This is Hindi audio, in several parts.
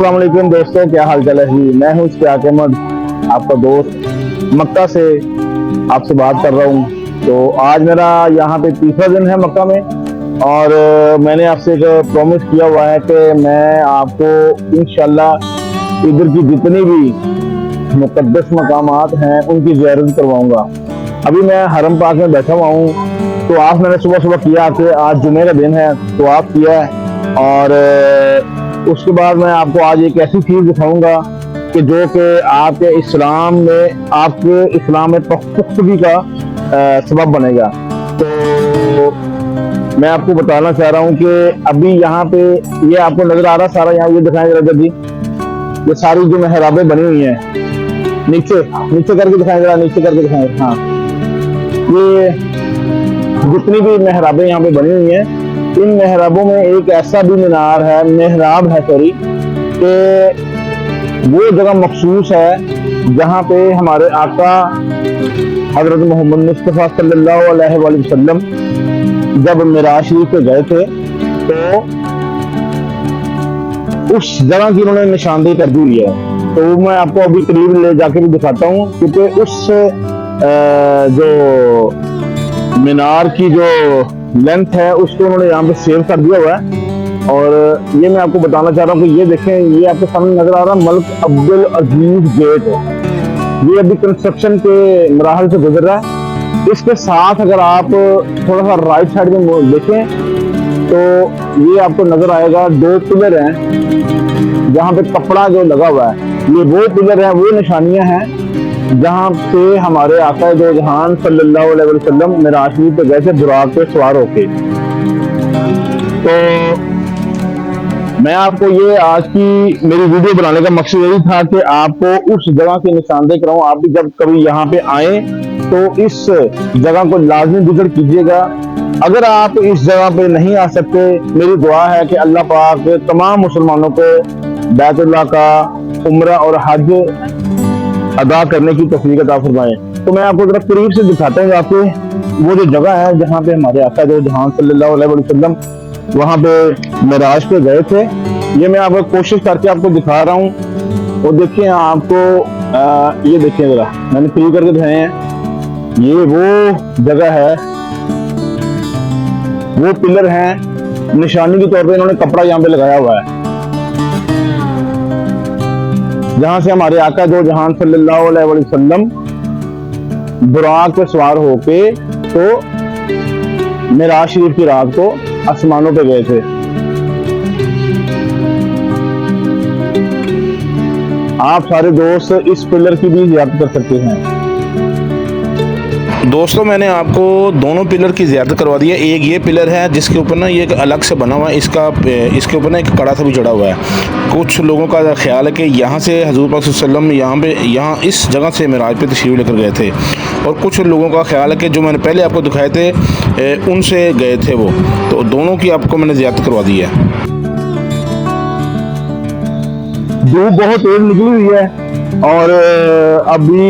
अस्सलाम वालेकुम दोस्तों, क्या हाल चाल है जी। मैं हूँ इश्तियाक अहमद, आपका दोस्त मक्का से आपसे बात कर रहा हूँ। तो आज मेरा यहाँ पे तीसरा दिन है मक्का में, और मैंने आपसे एक प्रॉमिस किया हुआ है कि मैं आपको इंशाल्लाह इधर की जितनी भी मुक़द्दस मकामात हैं उनकी ज़ियारत करवाऊँगा। अभी मैं हरम पाक में बैठा हुआ हूँ, तो आप मैंने सुबह सुबह किया कि आज जुमे का दिन है तो आप किया है, और उसके बाद मैं आपको आज एक ऐसी चीज़ दिखाऊंगा कि जो कि आपके इस्लाम में पुख्तगी का सबब बनेगा। तो मैं आपको बताना चाह रहा हूँ कि अभी यहाँ पे ये आपको नजर आ रहा सारा, यहाँ ये दिखाएं जरा जी, ये सारी जो मेहराबें बनी हुई हैं, नीचे करके दिखाएं जरा, नीचे करके दिखाएं। हाँ, ये जितनी भी मेहराबें यहाँ पे बनी हुई हैं, इन मेहराबों में एक ऐसा भी मेहराब है कि वो जगह मखसूस है जहाँ पे हमारे आका हजरत मोहम्मद मुस्तफ़ा सल्लल्लाहु अलैहि वसल्लम जब मिराज शरीफ पे गए थे तो उस जगह की उन्होंने निशानदेही कर दी है। तो मैं आपको अभी करीब ले जाके भी दिखाता हूँ, क्योंकि उस जो मीनार की जो लेंथ है उसको उन्होंने यहाँ पे सेव कर दिया हुआ है। और ये मैं आपको बताना चाह रहा हूँ कि ये देखें, ये आपके सामने नजर आ रहा है मलिक अब्दुल अजीज गेट है। ये अभी कंस्ट्रक्शन के मराहल से गुजर रहा है। इसके साथ अगर आप थोड़ा सा राइट साइड में देखें तो ये आपको नजर आएगा दो पिलर हैं जहाँ पे कपड़ा जो लगा हुआ है, ये वो पिलर हैं, वो निशानियां हैं जहाँ पे हमारे आका दो जहान सल्लल्लाहु अलैहि वसल्लम मिराज शरीफ पे गए थे बुराक पे सवार होके। तो मैं आपको ये आज की मेरी वीडियो बनाने का मकसद यही था कि आपको उस जगह की निशानदेही कराऊं। आप भी जब कभी यहाँ पे आए तो इस जगह को लाजमी विजिट कीजिएगा। अगर आप इस जगह पे नहीं आ सकते, मेरी दुआ है कि अल्लाह पाक तमाम मुसलमानों को बैतुल्लाह का उम्रा और हज अदा करने की तौफीक अता फरमाए। तो मैं आपको जरा करीब से दिखाता हूँ आपको वो जो जगह है जहाँ पे हमारे आका दो जहान सल्लल्लाहु अलैहि वसल्लम वहाँ पे मिराज पे गए थे। ये मैं आपको कोशिश करके आपको दिखा रहा हूँ। और देखिए आपको ये देखिए जरा, मैंने क्लियर करके दिखाए हैं। ये वो जगह है, वो पिलर हैं, निशानी के तौर पे इन्होंने कपड़ा यहाँ पे लगाया हुआ है जहां से हमारे आका दो जहान सल्लल्लाहु अलैहि वसल्लम बुराक पे सवार होके तो मिराज शरीफ की रात को आसमानों पे गए थे। आप सारे दोस्त इस पिलर की भी ज़ियारत कर सकते हैं। दोस्तों मैंने आपको दोनों पिलर की ज़ियारत करवा दी है। एक ये पिलर है जिसके ऊपर ना ये एक अलग से बना हुआ है, इसके ऊपर ना एक कड़ा सा भी चढ़ा हुआ है। कुछ लोगों का ख्याल है कि यहाँ से हज़रत पाक सल्लल्लाहु अलैहि वसल्लम यहाँ इस जगह से मिराज पे तशरीफ़ लेकर गए थे, और कुछ लोगों का ख्याल है कि जो मैंने पहले आपको दिखाए थे उनसे गए थे वो। तो दोनों की आपको मैंने ज़ियारत करवा दी है। धूप बहुत तेज निकली हुई है, और अभी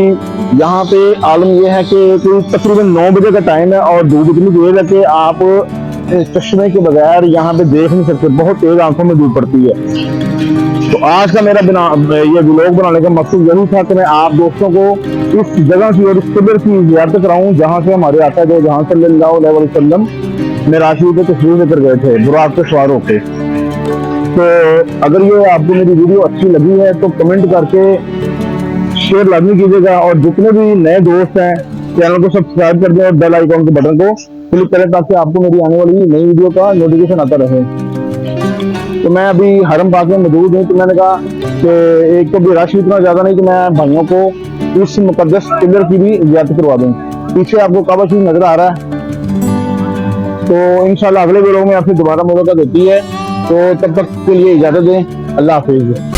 यहाँ पे आलम यह है कि कोई तकरीबन 9 बजे का टाइम है, और धूप इतनी तेज है कि आप चश्मे के बगैर यहाँ पे देख नहीं सकते, बहुत तेज आंखों में धूप पड़ती है। तो आज का मेरा ये व्लॉग बनाने का मकसद यही था कि मैं आप दोस्तों को इस जगह की और इस किबर की ज़ियारत कराऊं जहाँ से हमारे आका दो जहां सल्लल्लाहु अलैहि वसल्लम मिराज शरीफ पे तशरीफ लेकर गए थे बुराक पे सवार होके। तो अगर ये आपको मेरी वीडियो अच्छी लगी है तो कमेंट करके शेयर लाजमी कीजिएगा, और जितने भी नए दोस्त हैं चैनल को सब्सक्राइब कर दें और बेल आइकॉन के बटन को क्लिक करें ताकि आपको मेरी आने वाली नई वीडियो का नोटिफिकेशन आता रहे। तो मैं अभी हरम पाक में मौजूद हूँ, तो मैंने कहा कि एक तो भी रश इतना ज़्यादा नहीं कि मैं भाइयों को इस मुकद्दस किबला की भी ज़ियारत करवा दूँ। पीछे आपको काबा शरीफ नजर आ रहा है। तो इंशाल्लाह अगले वीडियो में आपसे दोबारा मुलाकात होती है, तो तब तक के लिए इजाज़त दें। अल्लाह हाफिज़।